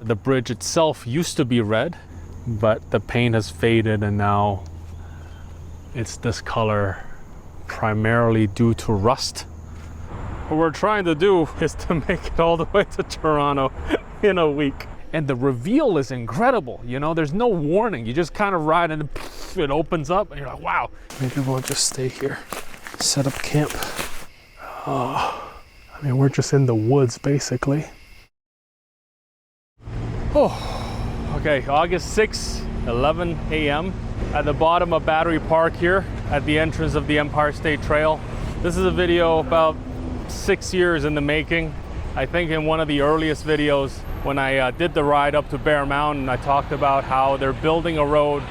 The bridge itself used to be red, but the paint has faded and now it's this color, primarily due to rust. What we're trying to do is to make it all the way to Toronto in a week. And the reveal is incredible, you know, there's no warning. You just kind of ride and it opens up and you're like, wow. Maybe we'll just stay here, set up camp. I mean, we're just in the woods basically. Oh, okay, August 6, 11 a.m. at the bottom of Battery Park here at the entrance of the Empire State Trail. This is a video about 6 years in the making. I think in one of the earliest videos when I did the ride up to Bear Mountain, I talked about how they're building a road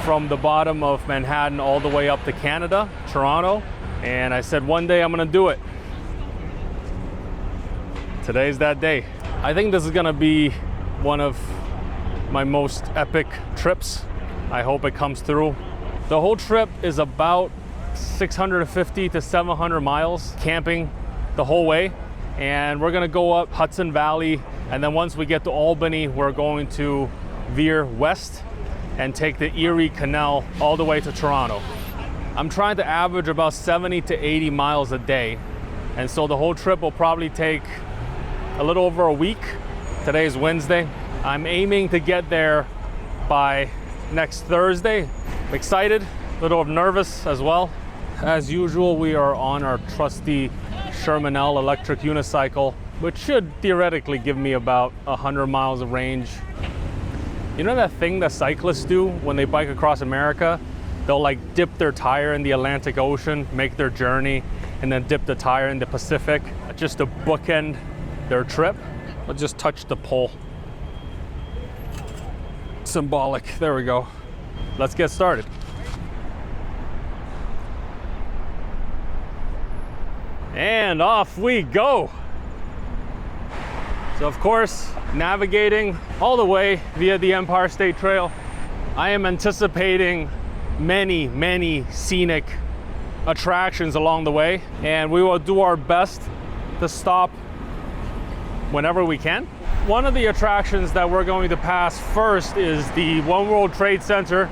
from the bottom of Manhattan all the way up to Canada, Toronto. And I said, one day I'm gonna do it. Today's that day. I think this is gonna be one of my most epic trips. I hope it comes through. The whole trip is about 650 to 700 miles, camping the whole way. And we're gonna go up Hudson Valley. And then once we get to Albany, we're going to veer west and take the Erie Canal all the way to Toronto. I'm trying to average about 70 to 80 miles a day. And so the whole trip will probably take a little over a week. Today is Wednesday. I'm aiming to get there by next Thursday. I'm excited, a little nervous as well. As usual, we are on our trusty Sherman L electric unicycle, which should theoretically give me about 100 miles of range. You know that thing that cyclists do when they bike across America? They'll like dip their tire in the Atlantic Ocean, make their journey, and then dip the tire in the Pacific, just to bookend their trip. I'll just touch the pole. Symbolic, there we go. Let's get started. And off we go. So of course, navigating all the way via the Empire State Trail, I am anticipating many scenic attractions along the way, and we will do our best to stop whenever we can. One of the attractions that we're going to pass first is the One World Trade Center.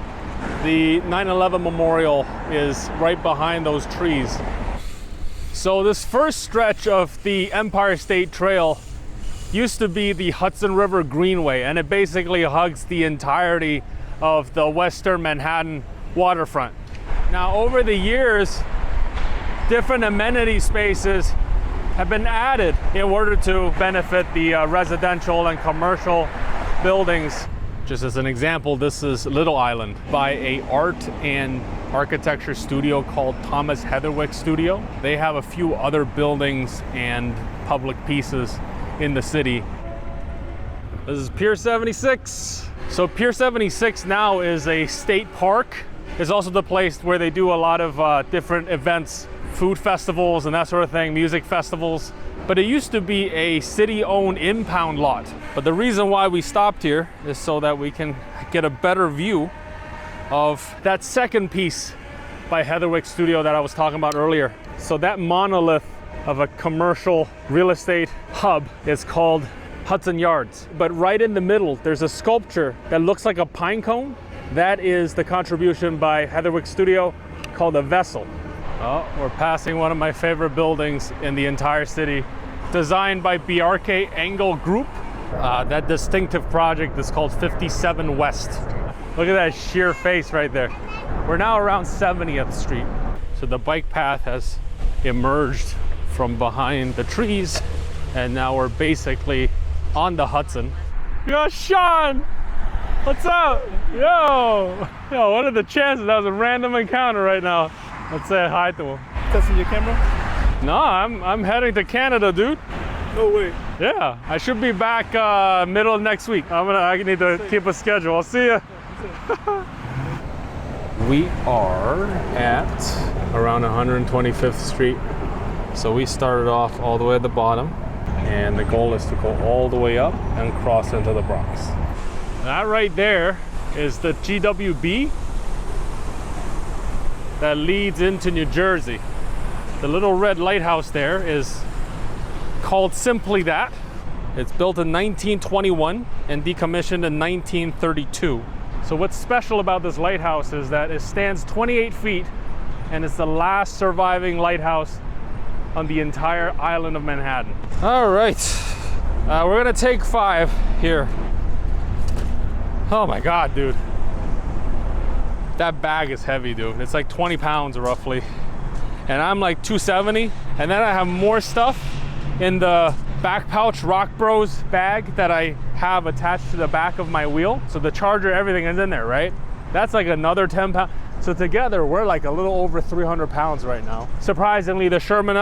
The 9/11 Memorial is right behind those trees. So this first stretch of the Empire State Trail used to be the Hudson River Greenway, and it basically hugs the entirety of the western Manhattan waterfront. Now, over the years, different amenity spaces have been added in order to benefit the residential and commercial buildings. Just as an example, this is Little Island by a art and architecture studio called Thomas Heatherwick Studio. They have a few other buildings and public pieces in the city. This is Pier 76. So Pier 76 now is a state park. It's also the place where they do a lot of different events, food festivals and that sort of thing, music festivals. But it used to be a city-owned impound lot. But the reason why we stopped here is so that we can get a better view of that second piece by Heatherwick Studio that I was talking about earlier. So that monolith of a commercial real estate hub is called Hudson Yards. But right in the middle, there's a sculpture that looks like a pine cone. That is the contribution by Heatherwick Studio called a vessel. Oh, we're passing one of my favorite buildings in the entire city, designed by Bjarke Engel Group. That distinctive project is called 57 West. Look at that sheer face right there. We're now around 70th Street. So the bike path has emerged from behind the trees, and now we're basically on the Hudson. Yo, Sean! What's up? Yo, what are the chances? That was a random encounter right now. Let's say hi to him. Testing your camera? No, I'm heading to Canada, dude. No way. Yeah, I should be back middle of next week. I need to keep a schedule. I'll see ya. We are at around 125th Street. So we started off all the way at the bottom, and the goal is to go all the way up and cross into the Bronx. That right there is the GWB that leads into New Jersey. The Little Red Lighthouse there is called simply that. It's built in 1921 and decommissioned in 1932. So what's special about this lighthouse is that it stands 28 feet and it's the last surviving lighthouse on the entire island of Manhattan. All right, we're gonna take 5 here. Oh my God, dude. That bag is heavy, dude. It's like 20 pounds roughly. And I'm like 270. And then I have more stuff in the back pouch Rock Bros bag that I have attached to the back of my wheel. So the charger, everything is in there, right? That's like another 10 pounds. So together, we're like a little over 300 pounds right now. Surprisingly, the Sherman,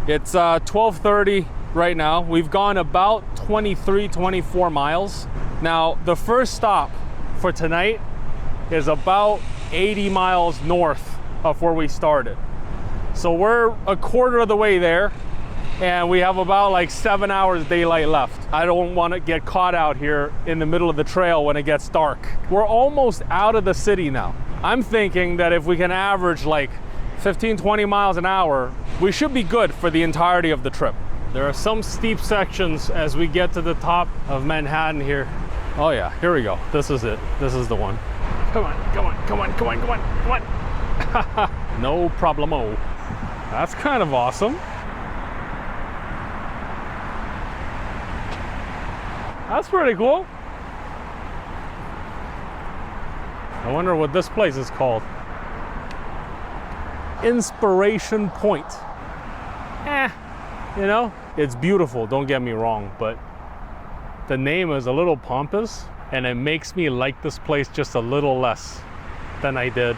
it's 12:30 right now. We've gone about 23, 24 miles. Now, the first stop for tonight is about 80 miles north of where we started. So we're a quarter of the way there, and we have about like 7 hours daylight left. I don't want to get caught out here in the middle of the trail when it gets dark. We're almost out of the city now. I'm thinking that if we can average like 15, 20 miles an hour, we should be good for the entirety of the trip. There are some steep sections as we get to the top of Manhattan here. Oh yeah, here we go. This is it. This is the one. Come on, come on, come on, come on, come on, come on. No problemo. That's kind of awesome. That's pretty cool. I wonder what this place is called. Inspiration Point. You know, it's beautiful, don't get me wrong, but the name is a little pompous and it makes me like this place just a little less than I did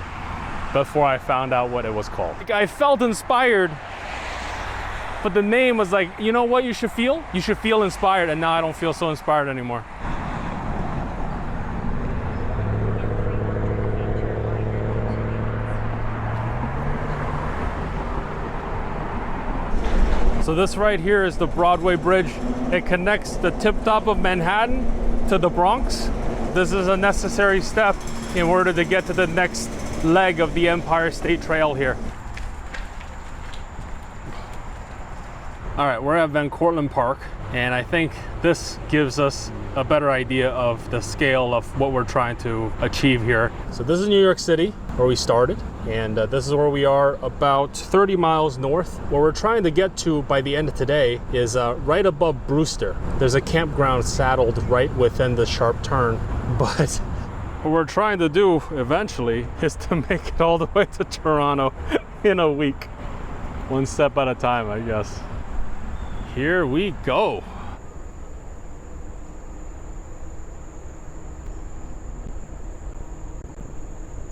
before I found out what it was called. Like, I felt inspired, but the name was like, you know what you should feel? You should feel inspired, and now I don't feel so inspired anymore. So this right here is the Broadway Bridge. It connects the tip top of Manhattan to the Bronx. This is a necessary step in order to get to the next leg of the Empire State Trail here. All right, we're at Van Cortlandt Park, and I think this gives us a better idea of the scale of what we're trying to achieve here. So this is New York City, where we started, and this is where we are about 30 miles north. What we're trying to get to by the end of today is right above Brewster. There's a campground saddled right within the sharp turn, but what we're trying to do eventually is to make it all the way to Toronto in a week. One step at a time, I guess. Here we go.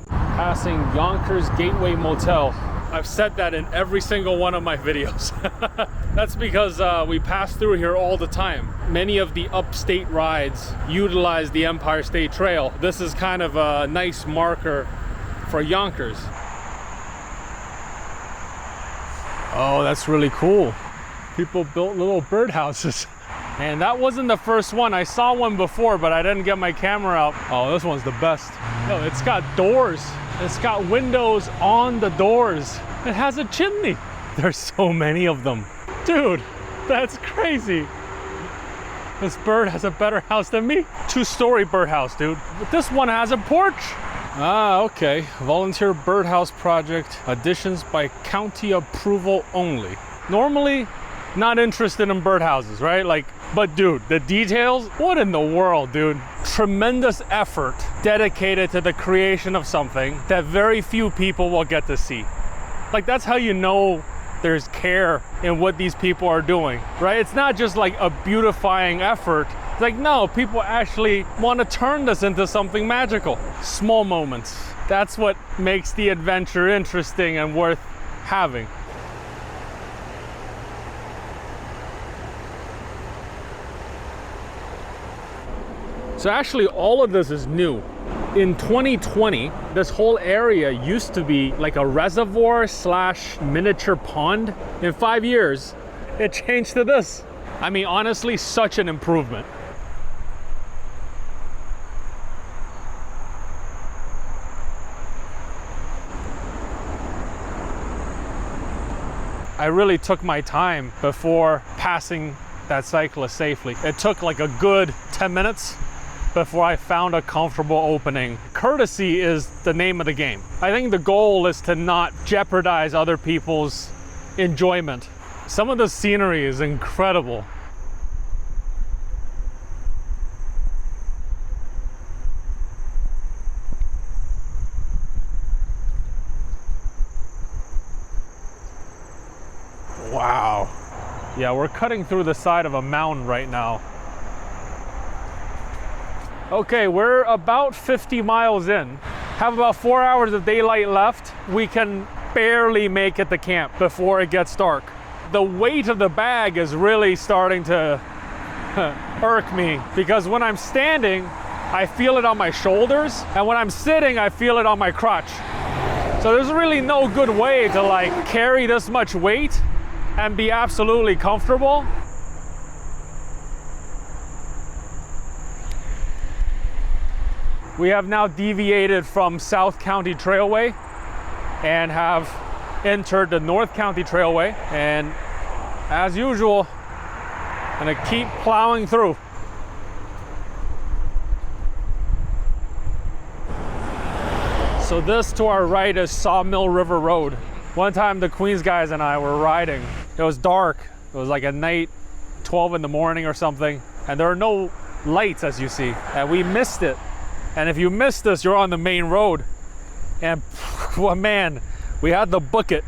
Passing Yonkers Gateway Motel. I've said that in every single one of my videos. That's because we pass through here all the time. Many of the upstate rides utilize the Empire State Trail. This is kind of a nice marker for Yonkers. Oh, that's really cool. People built little birdhouses. And that wasn't the first one. I saw one before, but I didn't get my camera out. Oh, this one's the best. Yo, it's got doors. It's got windows on the doors. It has a chimney. There's so many of them. Dude, that's crazy. This bird has a better house than me. 2-story birdhouse, dude. But this one has a porch. Ah, okay. Volunteer birdhouse project. Additions by county approval only. Normally, not interested in birdhouses, right? Like, but dude, the details, what in the world, dude? Tremendous effort dedicated to the creation of something that very few people will get to see. Like, that's how you know there's care in what these people are doing, right? It's not just like a beautifying effort. It's like, no, people actually want to turn this into something magical. Small moments. That's what makes the adventure interesting and worth having. So actually all of this is new. In 2020, this whole area used to be like a reservoir / miniature pond. In 5 years, it changed to this. I mean, honestly, such an improvement. I really took my time before passing that cyclist safely. It took like a good 10 minutes before I found a comfortable opening. Courtesy is the name of the game. I think the goal is to not jeopardize other people's enjoyment. Some of the scenery is incredible. Wow. Yeah, we're cutting through the side of a mountain right now. Okay, we're about 50 miles in. Have about 4 hours of daylight left. We can barely make it to camp before it gets dark. The weight of the bag is really starting to irk me, because when I'm standing, I feel it on my shoulders, and when I'm sitting, I feel it on my crotch. So there's really no good way to like carry this much weight and be absolutely comfortable. We have now deviated from South County Trailway and have entered the North County Trailway, and as usual, gonna keep plowing through. So this to our right is Sawmill River Road. One time the Queens guys and I were riding. It was dark. It was like at night, 12 in the morning or something, and there are no lights, as you see, and we missed it. And if you missed this, you're on the main road. And well, man, we had to book it.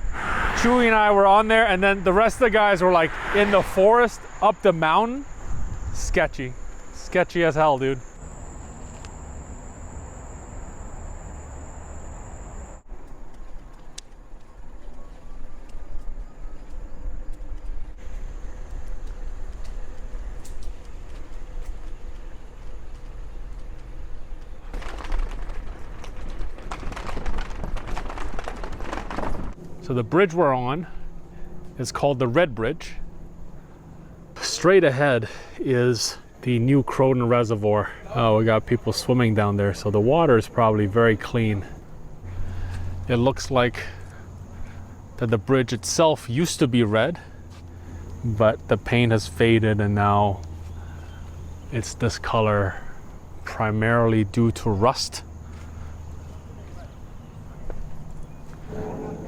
Chewy and I were on there, and then the rest of the guys were like in the forest up the mountain. Sketchy. Sketchy as hell, dude. So the bridge we're on is called the Red Bridge. Straight ahead is the new Croton Reservoir. Oh, we got people swimming down there, so the water is probably very clean. It looks like that the bridge itself used to be red, but the paint has faded and now it's this color, primarily due to rust.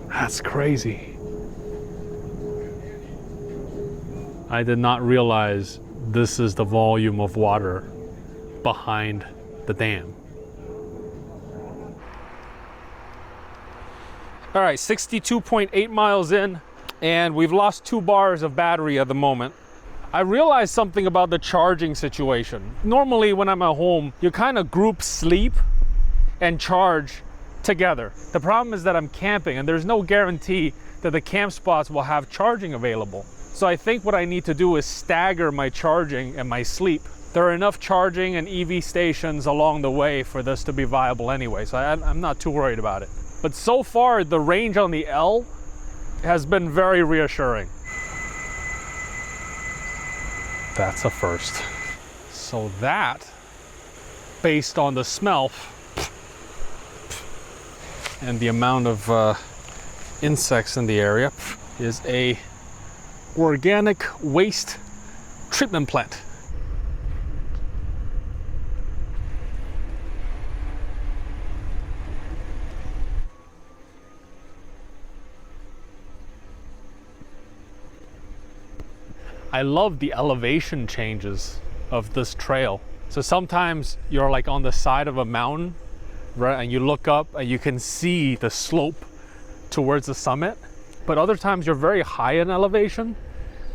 That's crazy. I did not realize this is the volume of water behind the dam. All right, 62.8 miles in, and we've lost 2 bars of battery at the moment. I realized something about the charging situation. Normally when I'm at home, you kind of group sleep and charge together. The problem is that I'm camping and there's no guarantee that the camp spots will have charging available. So I think what I need to do is stagger my charging and my sleep. There are enough charging and EV stations along the way for this to be viable anyway, so I'm not too worried about it. But so far, the range on the L has been very reassuring. That's a first. So that, based on the smell and the amount of insects in the area, is a organic waste treatment plant. I love the elevation changes of this trail. So sometimes you're like on the side of a mountain, right, and you look up and you can see the slope towards the summit. But other times you're very high in elevation,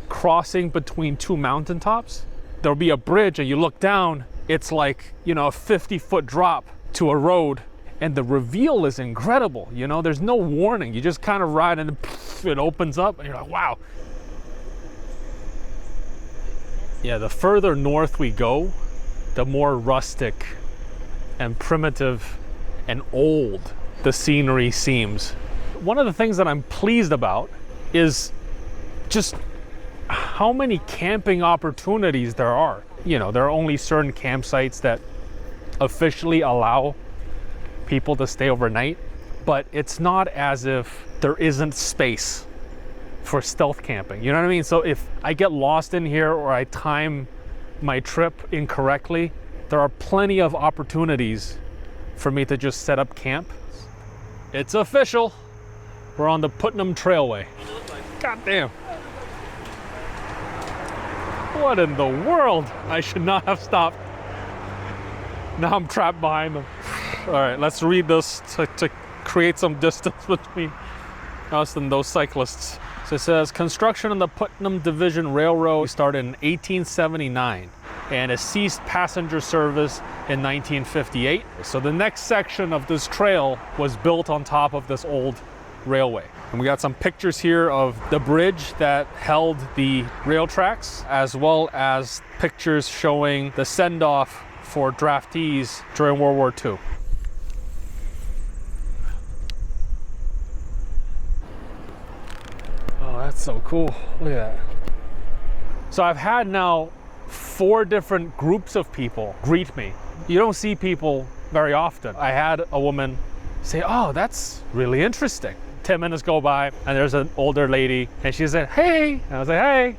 crossing between 2 mountaintops. There'll be a bridge and you look down, it's like, you know, a 50-foot drop to a road, and the reveal is incredible. You know, there's no warning. You just kind of ride and it opens up and you're like, wow. Yeah, the further north we go, the more rustic and primitive and old the scenery seems. One of the things that I'm pleased about is just how many camping opportunities there are. You know, there are only certain campsites that officially allow people to stay overnight, but it's not as if there isn't space for stealth camping. You know what I mean? So if I get lost in here or I time my trip incorrectly, there are plenty of opportunities for me to just set up camp. It's official. We're on the Putnam Trailway. God damn. What in the world? I should not have stopped. Now I'm trapped behind them. All right, let's read this to create some distance between us and those cyclists. So it says, construction on the Putnam Division Railroad started in 1879 and it ceased passenger service in 1958. So the next section of this trail was built on top of this old railway. And we got some pictures here of the bridge that held the rail tracks, as well as pictures showing the send-off for draftees during World War II. Oh, that's so cool. Look at that. So I've had now 4 different groups of people greet me. You don't see people very often. I had a woman say, oh, that's really interesting. 10 minutes go by and there's an older lady and she said, hey. And I was like, hey.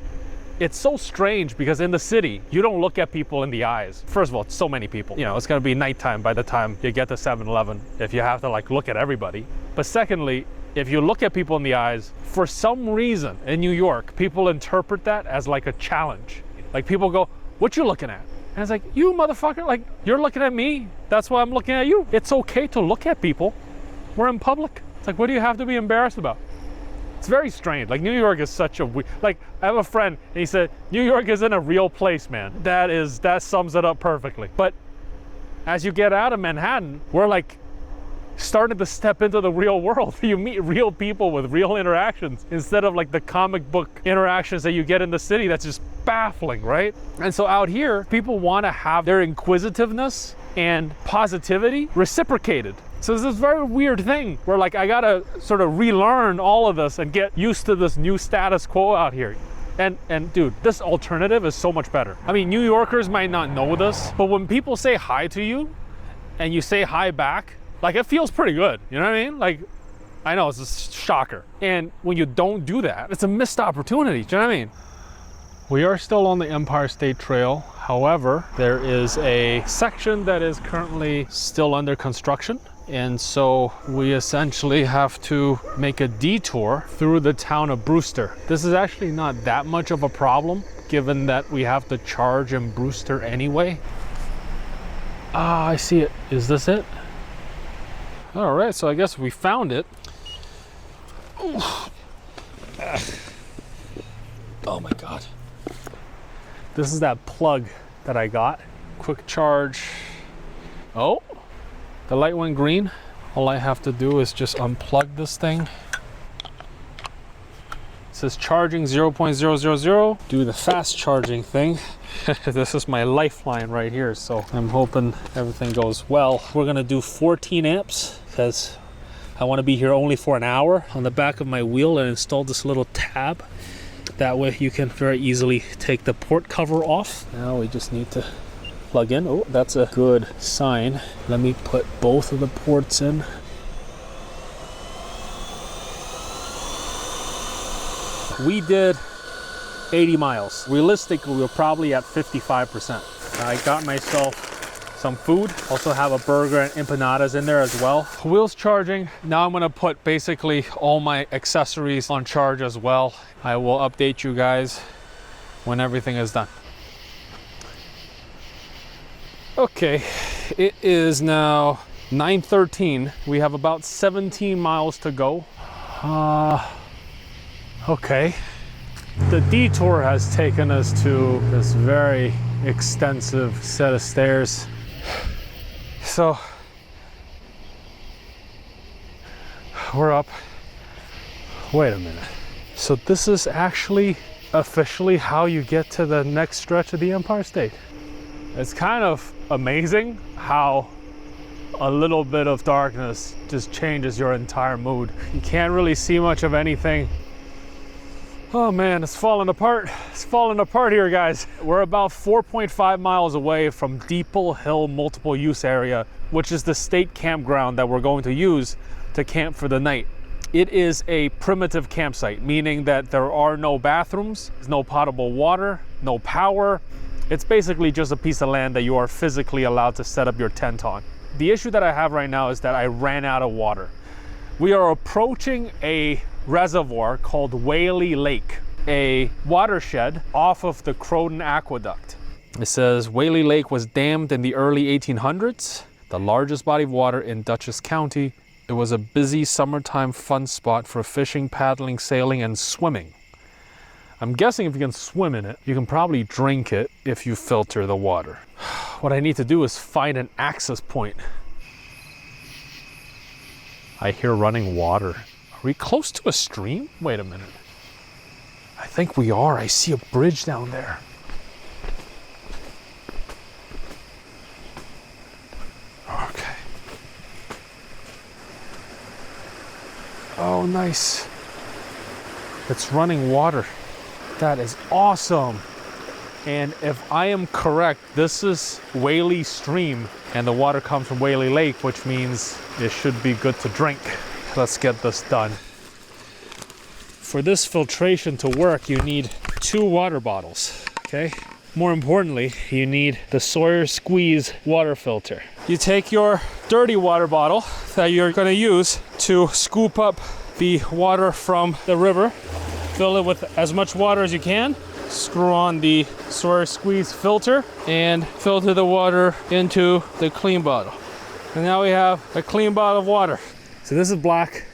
It's so strange because in the city, you don't look at people in the eyes. First of all, it's so many people. You know, it's gonna be nighttime by the time you get to 7-Eleven if you have to like look at everybody. But secondly, if you look at people in the eyes, for some reason in New York, people interpret that as like a challenge. Like people go, what you looking at? And it's like, you motherfucker, like you're looking at me. That's why I'm looking at you. It's okay to look at people. We're in public. It's like, what do you have to be embarrassed about? It's very strange. Like New York is such a weird, like I have a friend and he said, New York isn't a real place, man. That sums it up perfectly. But as you get out of Manhattan, we're like starting to step into the real world. You meet real people with real interactions instead of like the comic book interactions that you get in the city. That's just baffling, right? And so out here, people want to have their inquisitiveness and positivity reciprocated. So there's this very weird thing where like I gotta sort of relearn all of this and get used to this new status quo out here. And dude, this alternative is so much better. I mean, New Yorkers might not know this, but when people say hi to you and you say hi back, like it feels pretty good. You know what I mean? Like, I know it's a shocker. And when you don't do that, it's a missed opportunity. Do you know what I mean? We are still on the Empire State Trail. However, there is a section that is currently still under construction. And so we essentially have to make a detour through the town of Brewster. This is actually not that much of a problem, given that we have to charge in Brewster anyway. Ah, I see it. Is this it? All right, so I guess we found it. Oh my God. This is that plug that I got. Quick charge. Oh. The light went green. All I have to do is just unplug this thing. It says charging 0.000. Do the fast charging thing. This is my lifeline right here, so I'm hoping everything goes well. We're gonna do 14 amps because I want to be here only for an hour. On the back of my wheel, I installed this little tab. That way you can very easily take the port cover off. Now we just need to plug in. Oh, that's a good sign. Let me put both of the ports in. We did 80 miles. Realistically, we're probably at 55%. I got myself some food. Also have a burger and empanadas in there as well. Wheels charging. Now I'm gonna put basically all my accessories on charge as well. I will update you guys when everything is done. Okay, it is now 9:13. We have about 17 miles to go. Okay. The detour has taken us to this very extensive set of stairs. So, we're up. Wait a minute. So this is actually officially how you get to the next stretch of the Empire State. It's kind of amazing how a little bit of darkness just changes your entire mood. You can't really see much of anything. Oh man, it's falling apart. It's falling apart here, guys. We're about 4.5 miles away from Depot Hill Multiple Use Area, which is the state campground that we're going to use to camp for the night. It is a primitive campsite, meaning that there are no bathrooms, there's no potable water, no power. It's basically just a piece of land that you are physically allowed to set up your tent on. The issue that I have right now is that I ran out of water. We are approaching a reservoir called Whaley Lake, a watershed off of the Croton Aqueduct. It says Whaley Lake was dammed in the early 1800s, the largest body of water in Dutchess County. It was a busy summertime fun spot for fishing, paddling, sailing, and swimming. I'm guessing if you can swim in it, you can probably drink it if you filter the water. What I need to do is find an access point. I hear running water. Are we close to a stream? Wait a minute. I think we are. I see a bridge down there. Okay. Oh, nice. It's running water. That is awesome. And if I am correct, this is Whaley Stream and the water comes from Whaley Lake, which means it should be good to drink. Let's get this done. For this filtration to work, you need 2 water bottles, okay? More importantly, you need the Sawyer Squeeze water filter. You take your dirty water bottle that you're gonna use to scoop up the water from the river, fill it with as much water as you can, screw on the Sawyer Squeeze filter, and filter the water into the clean bottle. And now we have a clean bottle of water. So this is black,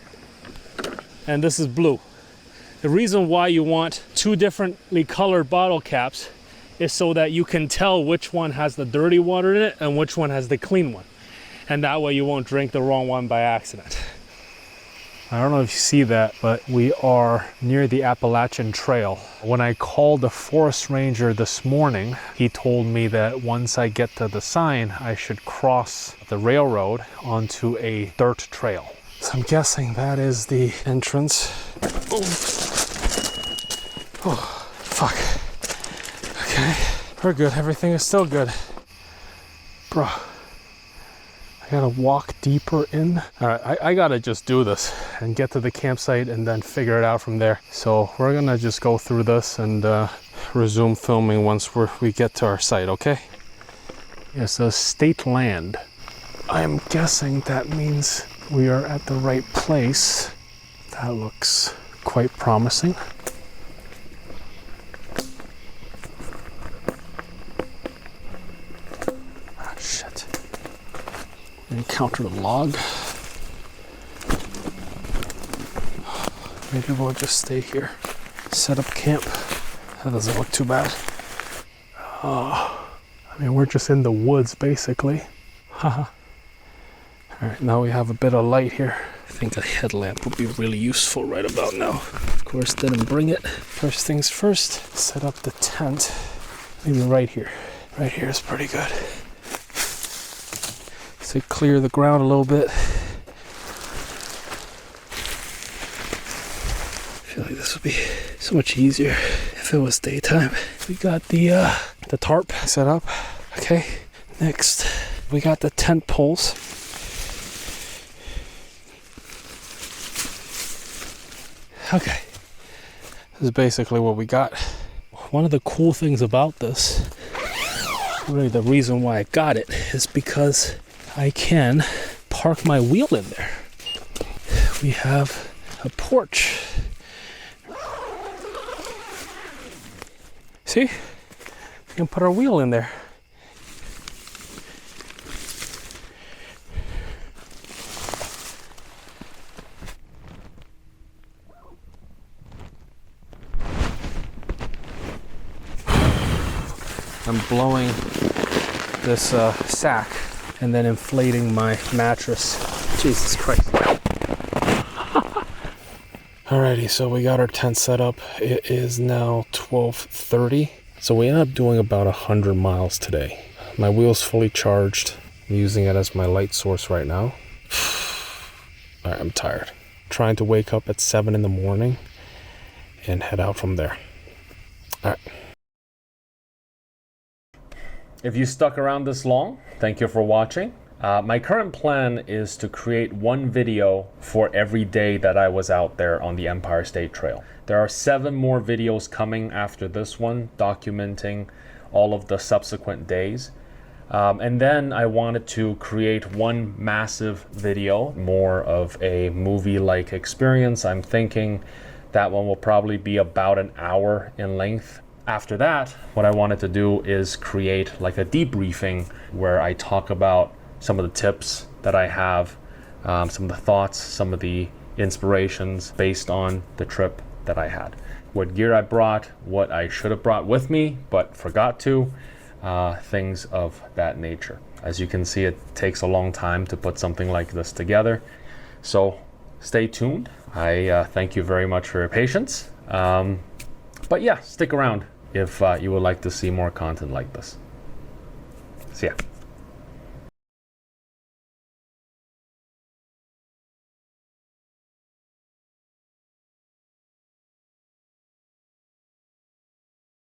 and this is blue. The reason why you want 2 differently colored bottle caps is so that you can tell which one has the dirty water in it and which one has the clean one. And that way you won't drink the wrong one by accident. I don't know if you see that, but we are near the Appalachian Trail. When I called the forest ranger this morning, he told me that once I get to the sign, I should cross the railroad onto a dirt trail. So I'm guessing that is the entrance. Oh, fuck. Okay, we're good. Everything is still good. Bro, I gotta walk deeper in. All right, I gotta just do this and get to the campsite and then figure it out from there. So we're gonna just go through this and resume filming once we get to our site, okay? Yeah, so state land. I'm guessing that means we are at the right place. That looks quite promising. Ah, shit. Encountered a log. Maybe we'll just stay here. Set up camp. That doesn't look too bad. I mean, we're just in the woods, basically. Haha. Alright, now we have a bit of light here. I think a headlamp would be really useful right about now. Of course, didn't bring it. First things first, set up the tent. Maybe right here. Right here is pretty good. So clear the ground a little bit. I feel like this would be so much easier if it was daytime. We got the tarp set up. Okay, next we got the tent poles. Okay, this is basically what we got. One of the cool things about this, really the reason why I got it, is because I can park my wheel in there. We have a porch. See? We can put our wheel in there. I'm blowing this sack and then inflating my mattress. Jesus Christ. Alrighty, so we got our tent set up. It is now 12:30. So we ended up doing about 100 miles today. My wheel's fully charged. I'm using it as my light source right now. Alright, I'm tired. Trying to wake up at 7 in the morning and head out from there. Alright. If you stuck around this long, thank you for watching. My current plan is to create one video for every day that I was out there on the Empire State Trail. There are 7 more videos coming after this one, documenting all of the subsequent days. And then I wanted to create one massive video, more of a movie-like experience. I'm thinking that one will probably be about an hour in length. After that, what I wanted to do is create like a debriefing where I talk about some of the tips that I have, some of the thoughts, some of the inspirations based on the trip that I had. What gear I brought, what I should have brought with me but forgot to, things of that nature. As you can see, it takes a long time to put something like this together. So stay tuned. I thank you very much for your patience. But yeah, stick around if you would like to see more content like this. See ya.